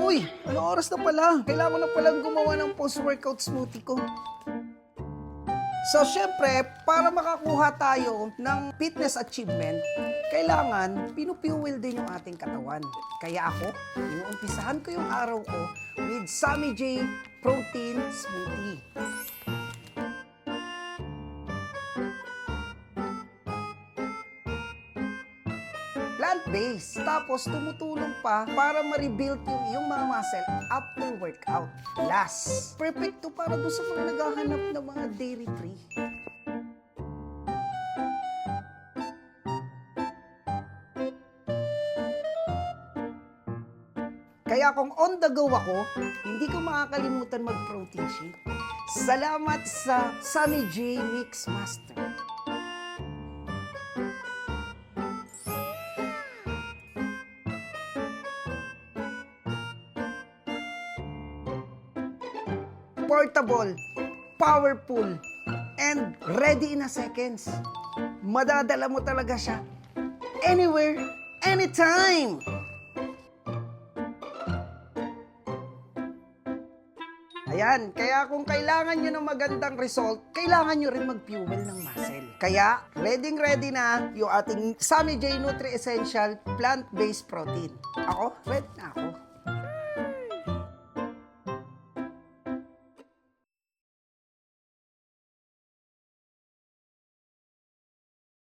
Uy, ano oras na pala? Kailangan ko na palang gumawa ng post-workout smoothie ko. So, syempre, para makakuha tayo ng fitness achievement, kailangan pinufuel din yung ating katawan. Kaya ako, inuumpisahan ko yung araw ko with Sammy J Protein Smoothie. Plant-based. Tapos tumutulong pa para ma-rebuild yung iyong mga muscle after workout. Last, perfect to para doon sa mga naghahanap ng mga dairy free. Kaya kung on the go ako, hindi ko makakalimutan mag-protein shake. Salamat sa Sammy J Mix Master. Portable, powerful, and ready in a seconds. Madadala mo talaga siya anywhere, anytime. Ayan, kaya kung kailangan nyo ng magandang result, kailangan nyo rin mag-fuel ng muscle. Kaya, ready na yung ating Sammy J Nutri Essential Plant-Based Protein. Ako, ready na ako.